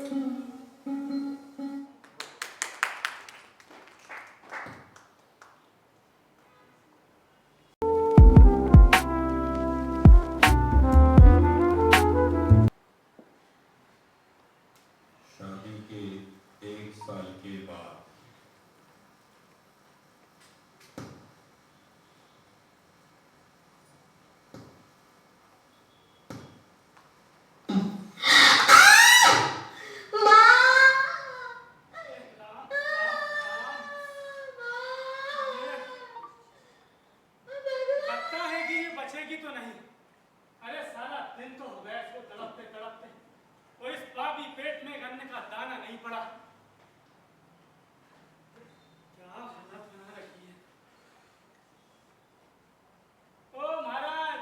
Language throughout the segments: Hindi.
शादी के 1 साल के बाद लगता है कि ये बचेगी तो नहीं। अरे सारा दिन तो हो गया इसको तड़पते तड़पते, और इस पापी पेट में गन्ने का दाना नहीं पड़ा। क्या हालत बना रखी है। ओ महाराज,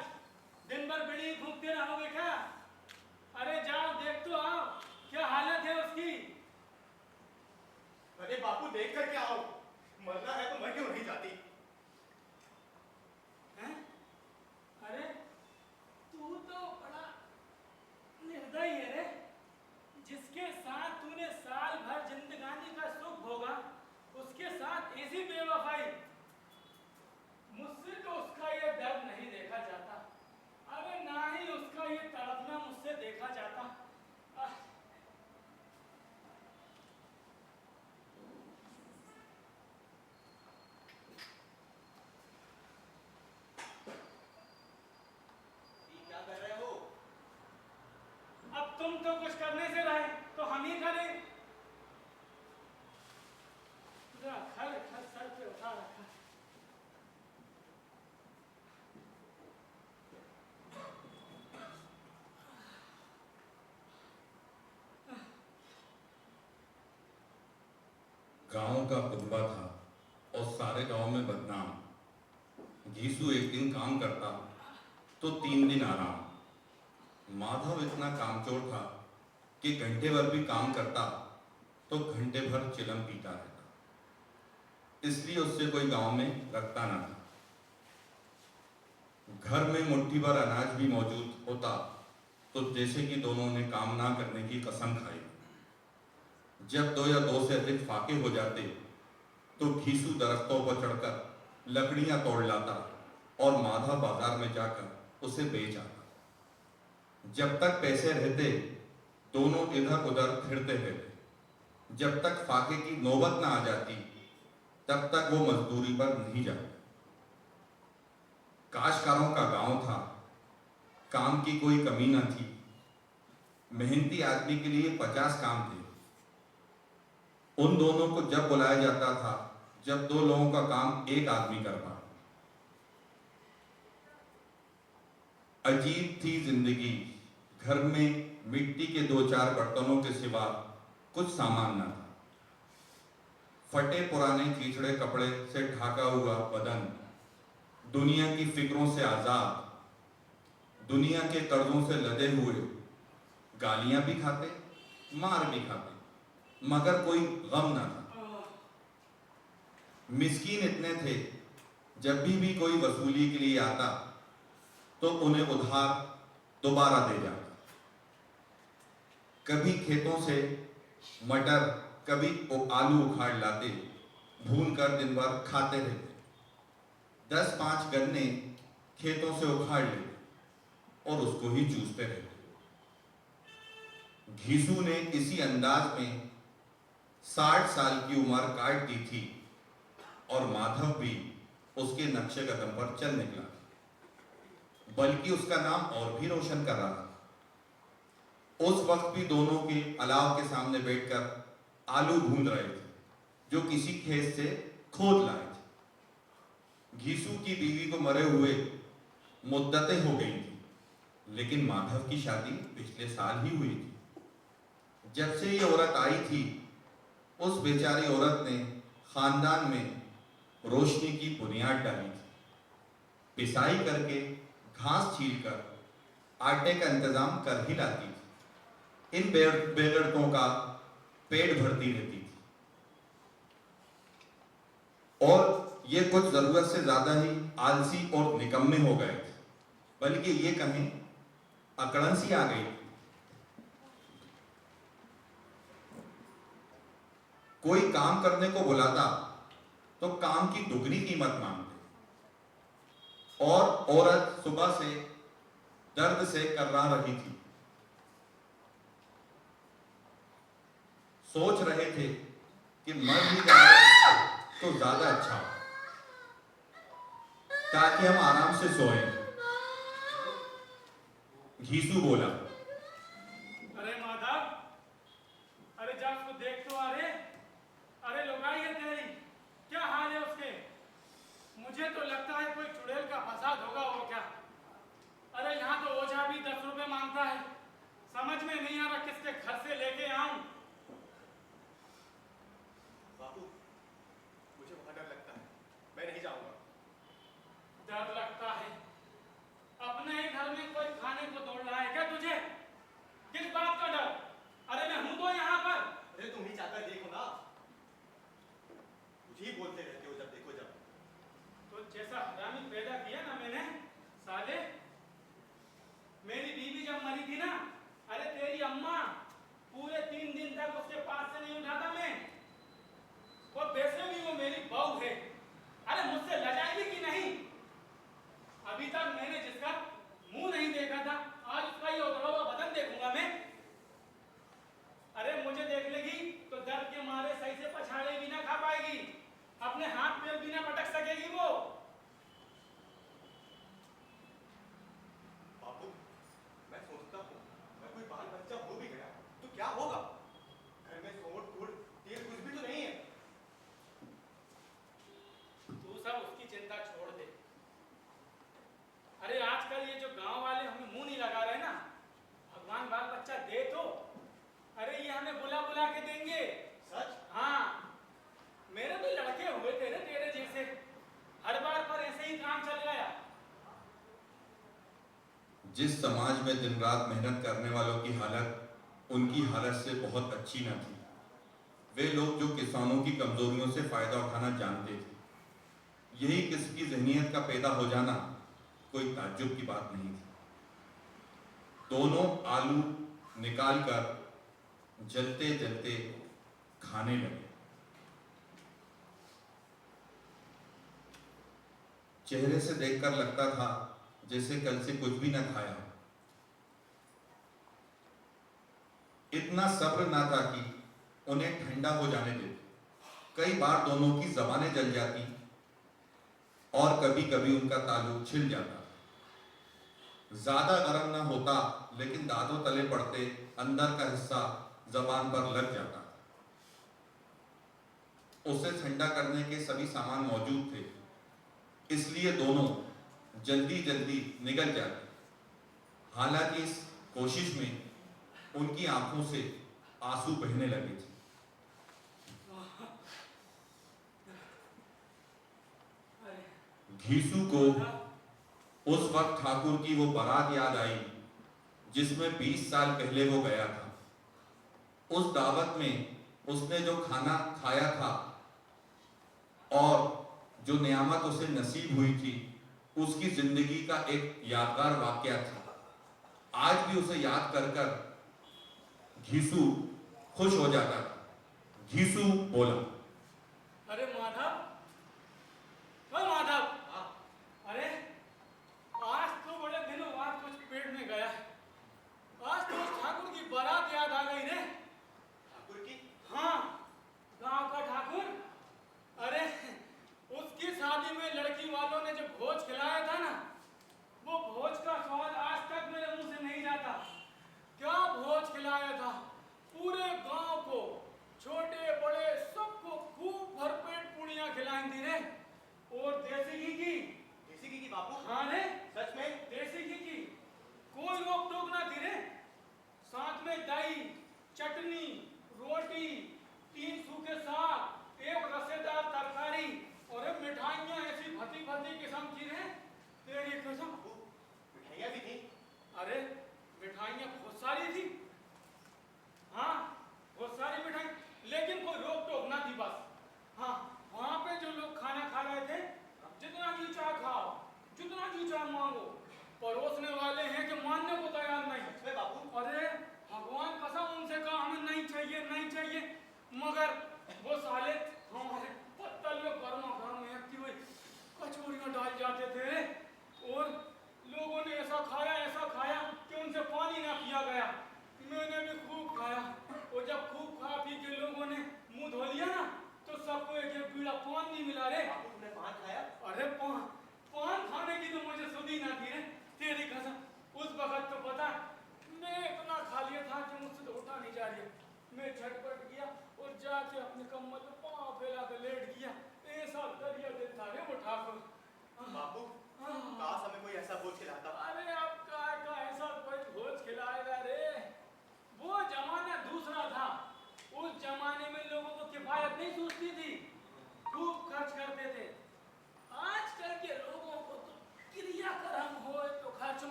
दिन भर बीड़ी फूंकते रहोगे क्या? अरे जाओ देख तो आओ, क्या हालत है उसकी। अरे बापू देख कर क्या आओ, मरना है तो मैं क्यों नहीं जाती। हैं? अरे तू तो बड़ा निर्दयी है रे। जिसके साथ तूने साल भर जिंदगानी का सुख भोगा, उसके साथ ऐसी बेवफाई। मुझसे तो उसका ये दर्द नहीं देखा जाता। अरे ना ही उसका ये तड़पना मुझसे देखा जाता। आह, क्या कर रहे हो? अब तुम तो कुछ करने से रहे तो हम ही करें। खल खल सर पे उठा रखा। गांव का कुतबा था और सारे गांव में बदनाम। घीसू एक दिन काम करता तो 3 दिन आराम। माधव इतना कामचोर था कि घंटे भर भी काम करता तो घंटे भर चिलम पीता रहता, इसलिए उससे कोई गांव में रखता ना था। घर में मुट्ठी भर अनाज भी मौजूद होता तो जैसे कि दोनों ने काम ना करने की कसम खाई। जब 2 या 2 से अधिक फाके हो जाते तो घीसू दरख्तों पर चढ़कर लकड़ियां तोड़ लाता और माधव बाजार में जाकर उसे बेच आता। जब तक पैसे रहते दोनों इधर उधर फिरते रहते। जब तक फाके की नौबत ना आ जाती तब तक वो मजदूरी पर नहीं जाते। काश्तकारों का गांव था, काम की कोई कमी न थी। मेहनती आदमी के लिए 50 काम थे। उन दोनों को जब बुलाया जाता था जब 2 लोगों का काम एक आदमी कर पाए। अजीब थी जिंदगी। घर में मिट्टी के 2-4 बर्तनों के सिवा कुछ सामान न था। फटे पुराने कीचड़े कपड़े से ढाका हुआ बदन, दुनिया की फिक्रों से आजाद, दुनिया के कर्जों से लदे हुए, गालियां भी खाते मार भी खाते मगर कोई गम न था। मिस्कीन इतने थे जब भी कोई वसूली के लिए आता तो उन्हें उधार दोबारा दे जाता। कभी खेतों से मटर कभी आलू उखाड़ लाते, भून कर दिन भर खाते रहते। 10-5 गन्ने खेतों से उखाड़ लेते और उसको ही चूसते रहते। घीसू ने इसी अंदाज में 60 साल की उम्र काट दी थी और माधव भी उसके नक्शे कदम पर चल निकला, बल्कि उसका नाम और भी रोशन कर रहा था। उस वक्त भी दोनों के अलाव के सामने बैठकर आलू भून रहे थे जो किसी खेत से खोद लाए थे। घीसू की बीवी को मरे हुए मुद्दतें हो गई थी, लेकिन माधव की शादी पिछले साल ही हुई थी। जब से ये औरत आई थी उस बेचारी औरत ने खानदान में रोशनी की बुनियाद डाली थी। पिसाई करके, घास छीलकर आटे का इंतजाम कर ही लाती थी। इन बेगड़कों का पेट भरती रहती थी और ये कुछ जरूरत से ज्यादा ही आलसी और निकम्मे हो गए थे, बल्कि ये कहें अकड़न सी आ गई। कोई काम करने को बुलाता तो काम की दुगनी कीमत मांगते। और औरत सुबह से दर्द से कर्रा रही थी। सोच रहे थे कि मर ही जाए तो ज्यादा अच्छा हो, ताकि हम आराम से सोएं। घीसू बोला, अरे माधव, अरे जा उसको देख तो अरे अरे लुगाई है तेरी, क्या हाल है उसके? मुझे तो लगता है कोई चुड़ैल का फसाद होगा वो क्या। अरे यहाँ तो ओझा भी 10 रुपए मांगता है। समझ में नहीं आ रहा किसके घर से लेके आऊं। बापू, मुझे वहां डर लगता है, मैं नहीं जाऊंगा। डर लगता है? अपने ही घर में कोई खाने को दौड़ रहा है क्या तुझे? किस बात का डर? अरे मैं हूं तो यहाँ पर। अरे तुम ही जाकर देखो ना, मुझे ही बोलते रहते हो जब देखो जब। तो जैसा हरामी पैदा किया ना मैंने साले, मेरी बीवी जब मरी थी ना, अरे तेरी अम्मा पूरे 3 दिन तक उसके पास से नहीं उठा था मैं। वो वैसे भी वो मेरी बहू है। अरे मुझसे लजाएगी कि नहीं? अभी तक मैंने जिसका मुंह नहीं देखा था, आज उसका ये उधड़ा हुआ बदन देखूंगा मैं। अरे मुझे देख लेगी तो दर्द के मारे सही से पछाड़े भी ना खा पाएगी, अपने हाथ पैर भी ना पटक सकेगी वो। बापू, मैं सोचता हूँ मैं कोई बाल बच्चा हो भी गया तो क्या होगा? घर में सोट फूट तेल कुछ भी तो नहीं है। तू सब उसकी चिंता छोड़ दे। अरे आजकल ये जो गांव वाले हमें मुंह नहीं लगा रहे ना, भगवान बाल बच्चा दे तो, अरे ये हमें बुला बुला के देंगे। सच? हाँ, मेरे भी लड़के हुए थे ना तेरे जैसे, हर बार पर ऐसे ही काम चल गया। जिस समाज में दिन रात मेहनत करने वालों की हालत उनकी हालत से बहुत अच्छी न थी, वे लोग जो किसानों की कमजोरियों से फायदा उठाना जानते थे, यही किसकी जहनीत का पैदा हो जाना कोई ताज्जुब की बात नहीं थी। दोनों आलू निकालकर जलते जलते खाने लगे। चेहरे से देखकर लगता था जैसे कल से कुछ भी न खाया हो। इतना सब्र ना था कि उन्हें ठंडा हो जाने देते। कई बार दोनों की जबानें जल जाती और कभी कभी उनका ताल्लुक छिल जाता। ज्यादा गर्म ना होता, लेकिन दांतों तले पड़ते अंदर का हिस्सा जबान पर लग जाता। उसे ठंडा करने के सभी सामान मौजूद थे, इसलिए दोनों जल्दी जल्दी निकल जाते। हालांकि इस कोशिश में उनकी आंखों से आंसू बहने लगे थे। घीसू को उस वक्त ठाकुर की वो बारात याद आई जिसमें 20 साल पहले वो गया था। उस दावत में उसने जो खाना खाया था और जो नियामत उसे नसीब हुई थी, उसकी जिंदगी का एक यादगार वाकया था। आज भी उसे याद कर कर घीसू खुश हो जाता था। घीसू बोला, अरे माधव, ओ माधव, हाँ, अरे आज तो बड़े दिनों बाद कुछ पेट में गया। आज तो उस ठाकुर की बारात याद आ गई रे। ठाकुर की? हाँ, गांव का ठाकुर। अरे उसकी शादी में लड़की वालों ने जो भोज खिलाया था ना, वो भोज का स्वाद आज तक मेरे मुंह से नहीं जाता। क्या भोज खिलाया था! पूरे गांव को, छोटे बड़े सबको खूब भरपेट पूड़ियां खिलाई थी रे। और देसी घी की। देसी घी की बापू? हाँ रे, सच में? देसी घी की कोई रोक टोक ना थी रे। साथ में दही, चटनी, रोटी, 3 सूखे साग, 1 रसेदार तरकारी और मिठाइयां ऐसी भती भती किस्म की रे, तेरी कसम। बापू, मिठाइयाँ भी थी? अरे मिठाइयां बहुत सारी थी। हाँ, बहुत सारी मिठाई, लेकिन कोई रोक टोक ना थी बस। हाँ, वहां पे जो लोग खाना खा रहे थे, जितना जी चाह खाओ, जितना जी चाह मांगो। परोसने वाले हैं कि मानने को तैयार नहीं। सच में बापू? अरे भगवान कसम उनसे कहा हमें नहीं चाहिए नहीं चाहिए, मगर वो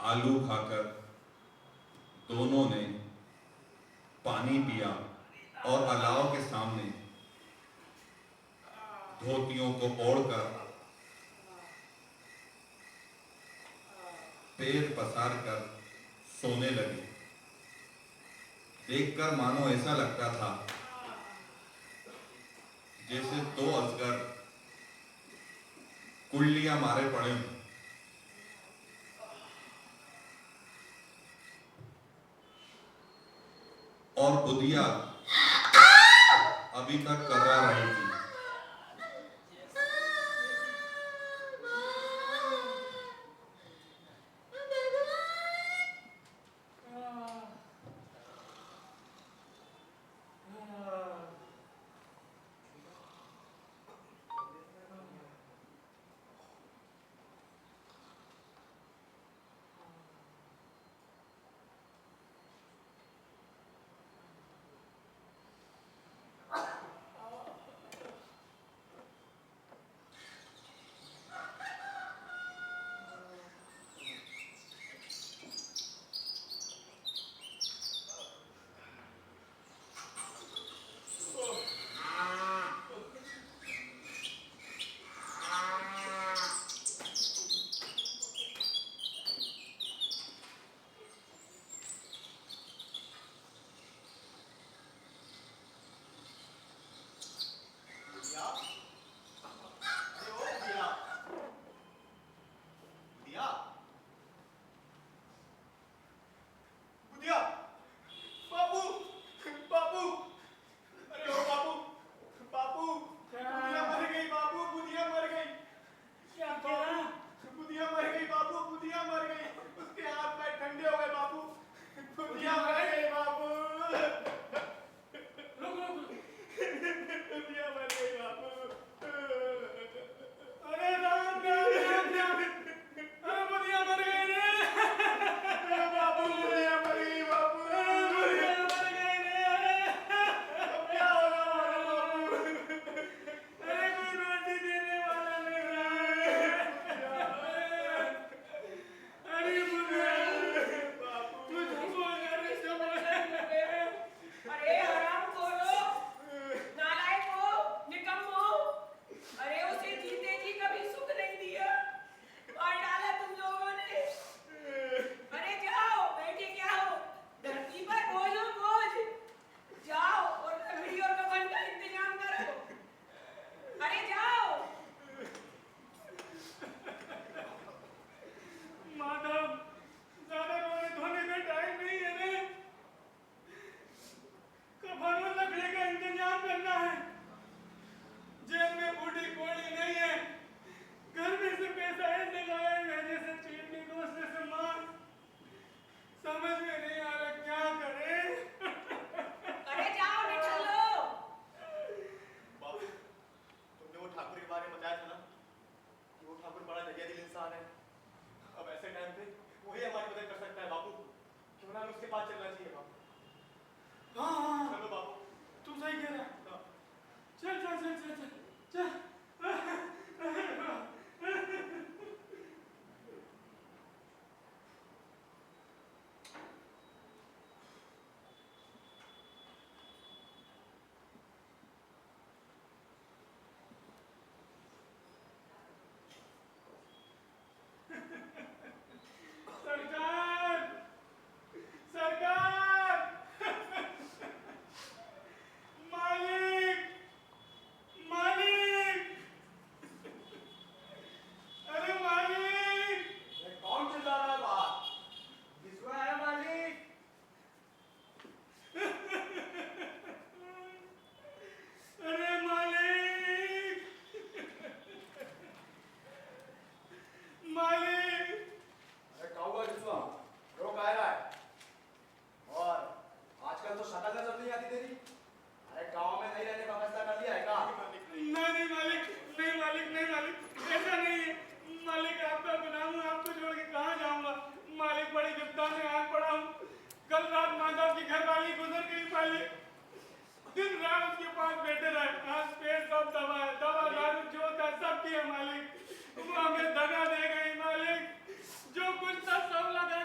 आलू खाकर दोनों ने पानी पिया और अलाव के सामने धोतियों को ओढ़कर पैर पसार कर सोने लगे। देखकर मानो ऐसा लगता था जैसे दो अजगर कुल्लियां मारे पड़े हों। और बुधिया अभी तक कर्रा रही थी। मालिक वो हमें दगा दे गई मालिक, जो कुछ था सब लगा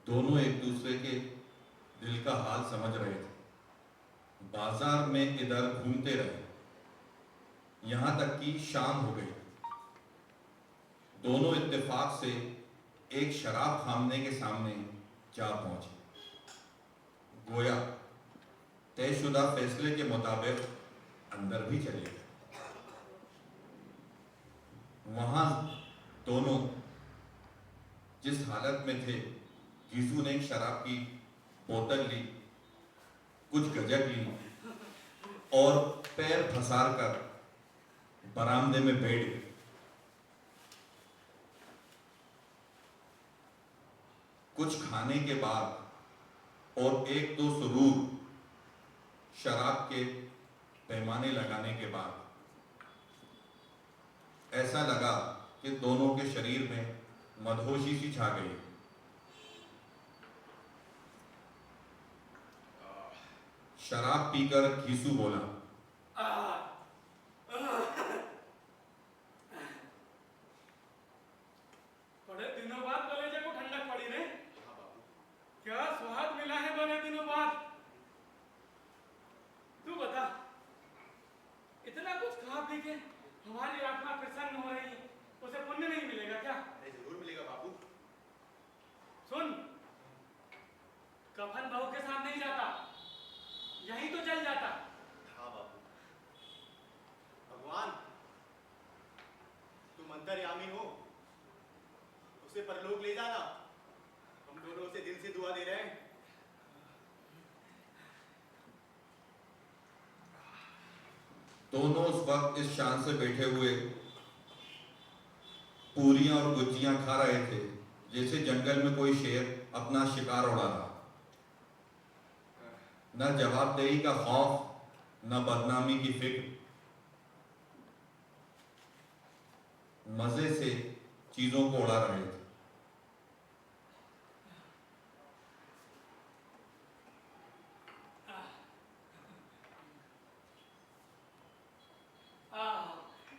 दोनों एक दूसरे के दिल का हाल समझ रहे थे। बाजार में इधर घूमते रहे, यहां तक कि शाम हो गई। दोनों इत्तेफाक से एक शराब खाने के सामने जा पहुंचे। गोया तयशुदा फैसले के मुताबिक अंदर भी चले गए। वहां दोनों जिस हालत में थे, गीसू ने एक शराब की बोतल ली, कुछ गजक ली और पैर फंसार कर बरामदे में बैठ गए। कुछ खाने के बाद और एक दो सुरूर शराब के पैमाने लगाने के बाद ऐसा लगा कि दोनों के शरीर में मदहोशी सी छा गई। शराब पीकर घीसू बोला, बड़े दिनों बाद कलेजे को ठंडक पड़ी रे। हाँ बाबू। क्या स्वाद मिला है बड़े दिनों बाद। तू बता, इतना कुछ खा पी के हमारी आत्मा प्रसन्न हो रही है, उसे पुण्य नहीं मिलेगा क्या? अरे जरूर मिलेगा बाबू। सुन, कफन बहू के साथ नहीं जाता, यहीं तो जल जाता। हाँ बाबू। भगवान, तुम अंतर्यामी हो, उसे परलोक ले जाना। हम दोनों उसे दिल से दुआ दे रहे हैं। दोनों उस वक्त इस शान से बैठे हुए पूरियां और गुज्जियां खा रहे थे जैसे जंगल में कोई शेर अपना शिकार उड़ा रहा। न जवाबदेही का खौफ, न बदनामी की फिक्र, मजे से चीजों को उड़ा रहे थे।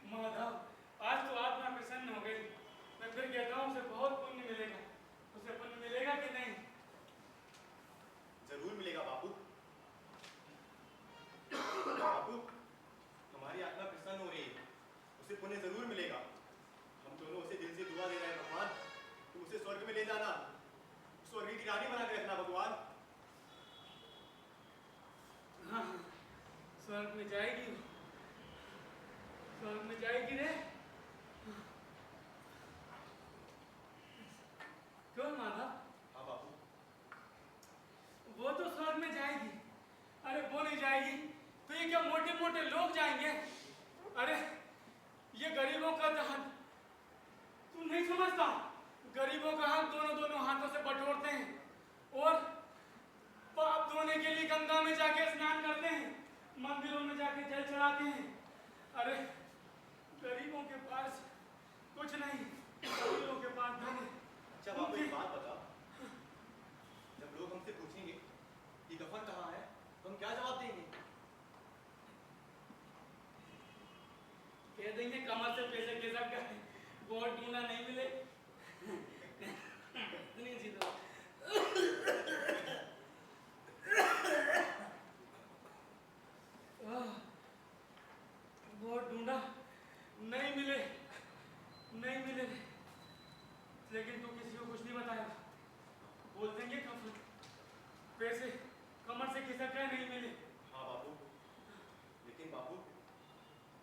माधव, आज तो आत्मा प्रसन्न हो गई। मैं फिर कहता हूँ उसे बहुत पुण्य मिलेगा। उसे पुण्य मिलेगा कि नहीं? जरूर मिलेगा बाबू। बाबू, हमारी आत्मा प्रसन्न हो रही है, उसे पुण्य जरूर मिलेगा। हम दोनों उसे दिल से दुआ दे रहे हैं। भगवान, तुम उसे स्वर्ग में ले जाना, स्वर्ग की रानी बना के रखना। भगवान, हाँ, स्वर्ग में जाएगी, स्वर्ग में जाएगी रे। क्यों माधव? हाँ बाबू। वो तो स्वर्ग में जाएगी। अरे वो नहीं जाएगी तो ये क्या मोटे मोटे लोग जाएंगे? अरे ये गरीबों का हक, तू नहीं समझता? गरीबों का हक दोनों दोनों हाथों से बटोरते हैं और पाप धोने के लिए गंगा में जाके स्नान करते हैं, मंदिरों में जाके जल चढ़ाते हैं। अरे गरीबों के पास कुछ नहीं, गरीबों के पास धन है। अच्छा बाबू, एक बात बता, जब लोग हमसे पूछेंगे कि कफन कहाँ है, तो हम क्या जवाब देंगे? कह देंगे कमर से पैसे खिसक गए, वोट ढूंढा नहीं मिले। इतनी सी तो वोट ढूंढा नहीं मिले, नहीं मिले, लेकिन तू किसी को कुछ नहीं बताया। बोल देंगे कफन, पैसे कमर से खिसक गए, नहीं मिले। हाँ बाबू, लेकिन बाबू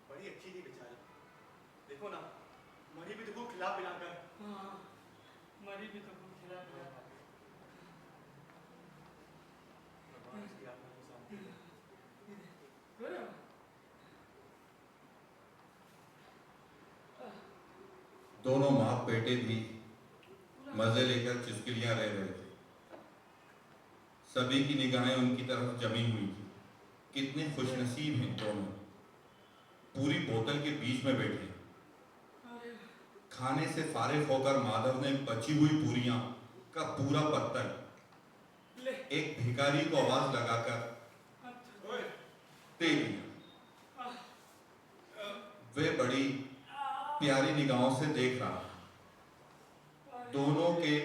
बड़ी अच्छी थी बेचारी। देखो ना, मरी भी तो खूब खिला पिलाकर। हाँ, मरी भी तो खूब खिला पिला। भगवान उसकी आत्मा को शांति दे। दोनों बाप बेटे भी मजे लेकर चुस्किलियां रह रहे थे। सभी की निगाहें उनकी तरफ जमी हुई थी। कितने खुशनसीब हैं दोनों, पूरी बोतल के बीच में बैठे। खाने से फारिग होकर माधव ने बची हुई पूरियां का पूरा पत्तल एक भिखारी को आवाज लगाकर दे दिया। वे बड़ी प्यारी निगाहों से देख रहा। दोनों के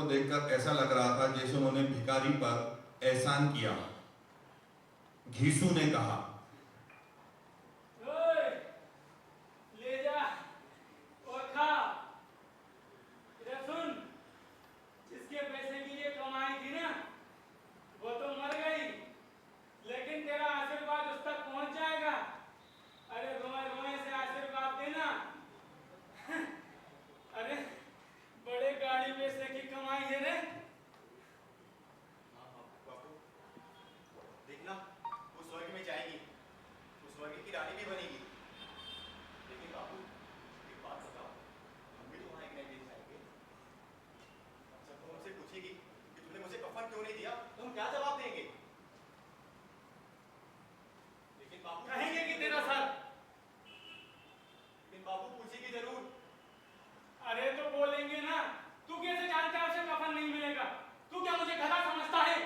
देखकर ऐसा लग रहा था जैसे उन्होंने भिखारी पर एहसान किया। घीसू ने कहा, ओए, ले जा और खा। इधर सुन, जिसके पैसे के लिए कमाई थी ना, वो तो मर गई, लेकिन तेरा आशीर्वाद उस तक पहुंच जाएगा। अरे रोए रोए से आशीर्वाद देना। अरे बड़े गाड़ी पैसे की कमाई है रे। हाँ बापू, देखना वो स्वर्ग में जाएगी, वो स्वर्ग की रानी भी बनेगी। लेकिन बापू एक बात बताओ, हम भी तो वहाँ एक नए दिन जाएंगे। जब वो हमसे पूछेगी कि तुमने मुझे कफन क्यों नहीं दिया, तो हम क्या जवाब देंगे? लेकिन बापू कहेंगे कि तेरा सर। लेकिन बापू पूछेगी जरूर। अरे तो बोलेंगे ना। तू कैसे जानता है उसे कफन नहीं मिलेगा? तू क्या मुझे गधा समझता है?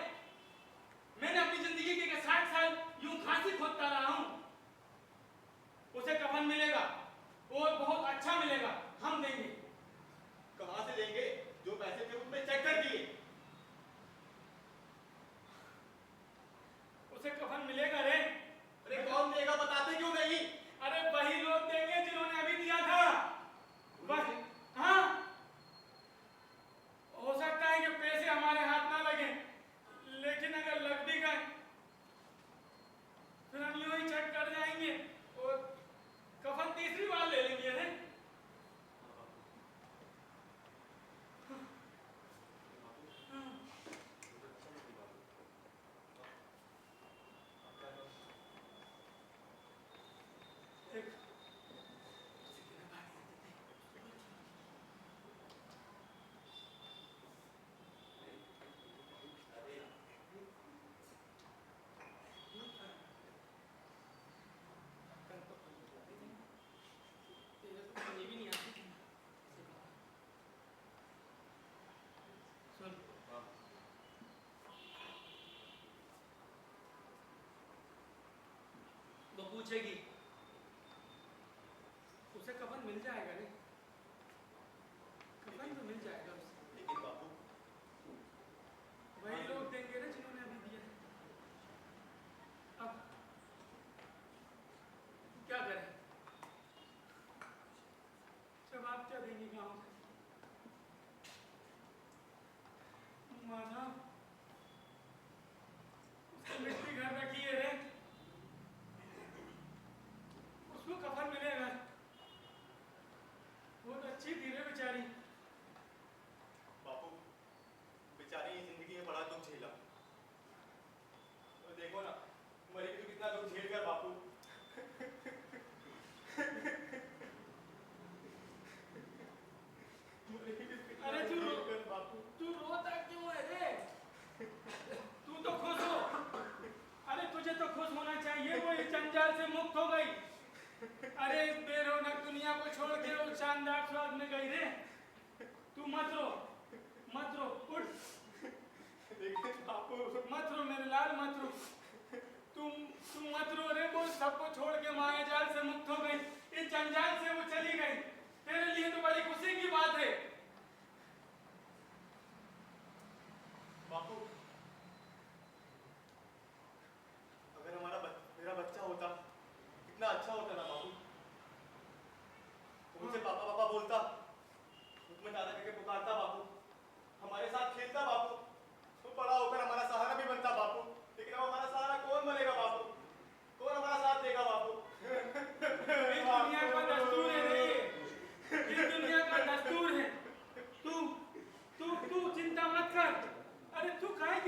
मैंने अपनी जिंदगी के 60 साल यूं फांसी खोदता रहा हूं। उसे कफन मिलेगा और बहुत अच्छा मिलेगा, हम देंगे। कहाँ से देंगे? जो पैसे थे उसमें चेक कर दिए। उसे कफन मिलेगा रे। अरे कौन देगा, बताते क्यों नहीं? अरे वही लोग देंगे जिन्होंने अभी दिया था। वह हाँ, हो सकता है कि पैसे हमारे हाथ ना लगे, लेकिन अगर लग भी गए फिर हम यूं ही चेक कर जाएंगे और कफन तीसरी बार ले लेंगे रे। देख, तेरे तो ये भी नहीं आती। सुन, वो पूछेगी, उसे कफन मिल जाएगा रे। कफन तो मिल जाएगा उसे। लेकिन बापू वही लोग देंगे रे जिन्होंने अभी दिया है। अब क्या करें? जवाब क्या देंगे गाँव से? माना उसने मिट्टी घर रखी है रे, उसको कफन मिलेगा। बहुत अच्छी थी रे बेचारी। बापू बेचारी ये जिंदगी में बड़ा दुख झेला, और देखो ना मरी भी तो कितना दुख झेल कर बापू। मरी भी तो कितना अरे दुख तू रो, झेल कर बापू। तू रोता क्यों है रे? तू तो खुश हो। अरे तुझे तो खुश होना चाहिए, वो इस जंजाल से मुक्त हो गई। अरे इस बेरौनक दुनिया को छोड़ के उस शानदार स्वर्ग में गई रे। तू मत रो, मत रो, उठ। लेकिन बापू मत रो मेरे लाल, मत रो। तुम मत रो रे। वो सबको छोड़ के माया जाल से मुक्त हो गई, इस जंजाल से वो चली गई। तेरे लिए तो बड़ी खुशी की बात है। बापू अगर मेरा बच्चा होता कितना अच्छा होता ना बापू। वो मुझसे पापा पापा बोलता, मुझमें दादा करके पुकारता बापू, हमारे साथ खेलता बापू, तो बड़ा होकर हमारा सहारा भी बनता बापू। लेकिन अब हमारा सहारा कौन बनेगा बापू? कौन हमारा साथ देगा बापू? इस दुनिया का दस्तूर है रे ये। इस दुनिया का दस्तूर है। तू तू तू चिंता मत कर। अरे तू काहे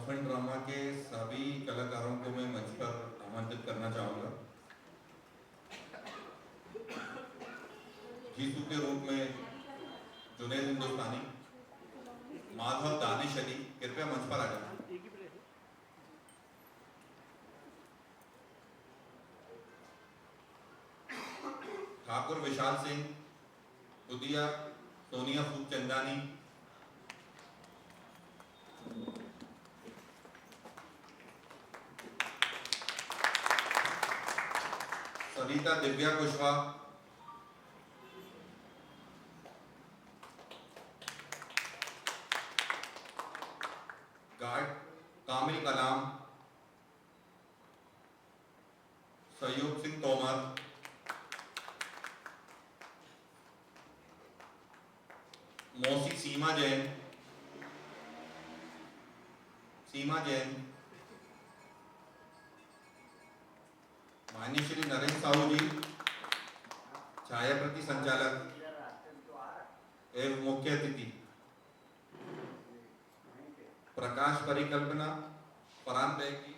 ऑर्फन ड्रामा के सभी कलाकारों को मैं मंच पर आमंत्रित करना चाहूँगा। जीसू के रूप में जुनैद हिंदुस्तानी, माधव दानिश अली कृपया मंच पर आ जाए। ठाकुर विशाल सिंह, उदिया सोनिया फूकचंदानी, सरिता दिव्या कुशवाहा, गार्ड कामिल कलाम, सहयोग सिंह तोमर, मौसी सीमा जैन, माननीय श्री नरेंद्र साहू जी, छायाप्रति संचालक एवं मुख्य अतिथि, प्रकाश परिकल्पना फरहान बेग जी,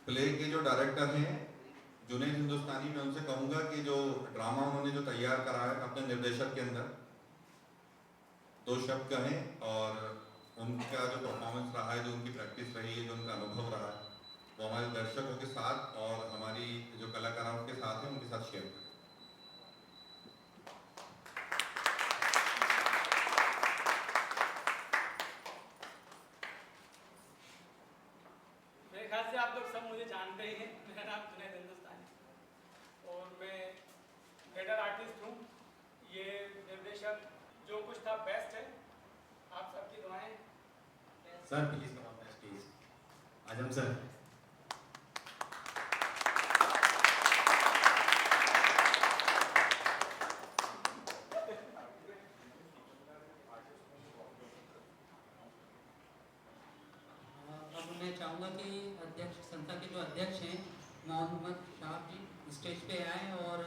प्ले के जो डायरेक्टर हैं जुनैद हिंदुस्तानी, मैं उनसे कहूंगा कि जो ड्रामा उन्होंने जो तैयार करा है अपने निर्देशक के अंदर 2 शब्द कहें और उनका जो परफॉर्मेंस रहा है, जो उनकी प्रैक्टिस रही है, जो उनका अनुभव रहा है, वो हमारे दर्शकों के साथ और हमारी जो कलाकारों के साथ हैं उनके साथ शेयर करें। मेरे ख्याल से आप लोग सब मुझे जानते ही हैं। मेरा नाम जुनैद हिंदुस्तानी और मैं थिएटर आर्टिस्ट हूँ। ये निर्देशक जो कुछ था बेस्ट है, आप सबकी दुआएं। Sir please come on the stage. Azam sir. अब मैं चाहूँगा कि अध्यक्ष संस्था के जो अध्यक्ष हैं मोहम्मद शाह जी स्टेज पे आए और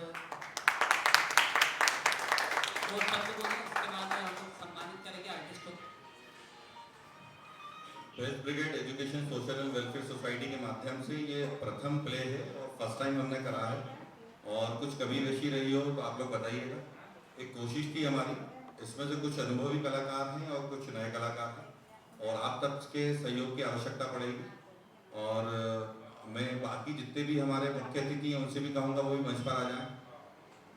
वो शब्द बोलें, इसके बाद हम लोग सम्मानित करेंगे आर्टिस्ट को। Press brigade education social and welfare society के माध्यम से ये प्रथम प्ले है और फर्स्ट टाइम हमने करा है, और कुछ कमी बेशी रही हो तो आप लोग बताइएगा। एक कोशिश थी हमारी, इसमें से कुछ अनुभवी कलाकार हैं और कुछ नए कलाकार हैं, और आप तक के सहयोग की आवश्यकता पड़ेगी। और मैं बाकी जितने भी हमारे मुख्य अतिथि हैं उनसे भी कहूँगा वो भी मंच पर आ जाएं,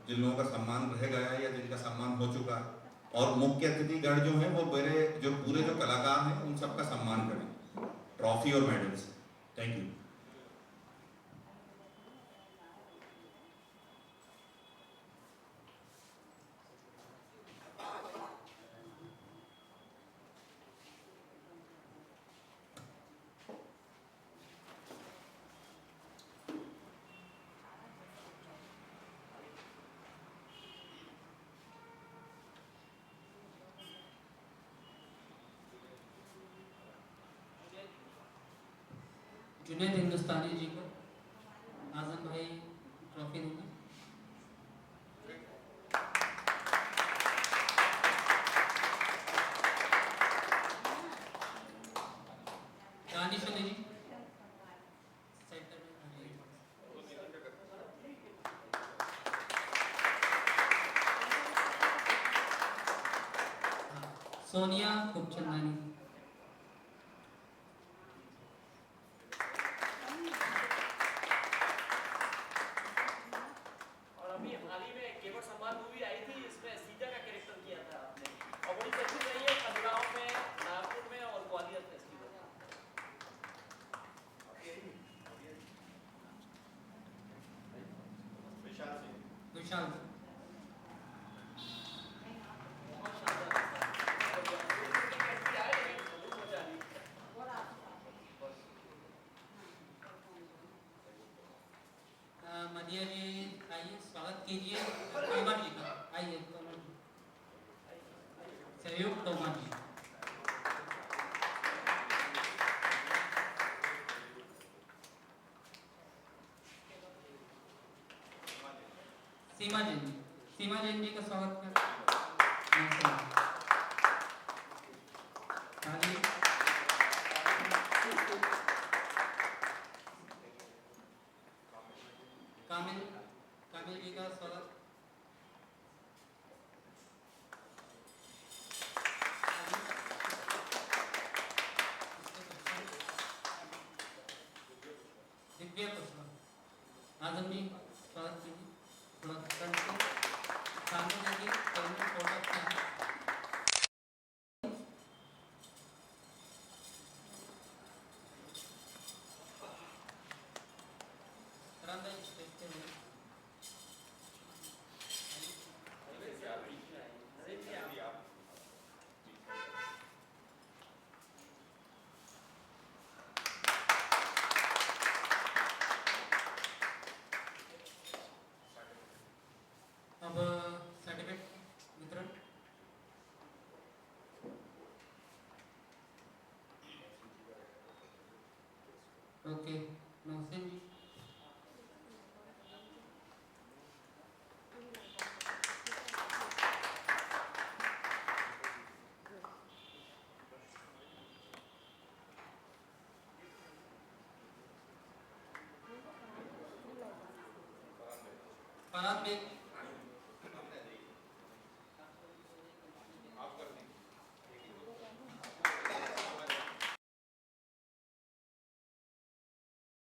जिन लोगों का सम्मान रह गया है या जिनका सम्मान हो चुका है। और मुख्य अतिथिगण जो हैं वो मेरे जो पूरे जो कलाकार हैं उन सबका सम्मान करें, ट्रॉफी और medals. Thank you. Junaid Hindustani ji को आजम भाई ट्रॉफी देंगे। दानिश अली जी सेंटर में आइए। सोनिया खूबचंदानी। विशाल मदिया जी आइए, स्वागत कीजिए। तोमर जी का आइए, तोमर जी, सहयोग तोमर जी। सीमा जैन जी का स्वागत कर। ताली। कामिल जी का स्वागत। दिव्या कुशवाहा। आजम जी स्वागत कीजिए। थोड़ा फ्रंट से सामने देखिए, कैमरा फोटो अच्छा है। राम भाई स्टेज पे हैं। अब सर्टिफिकेट वितरण। ओके, मोहसिन जी। फरहाद बेग।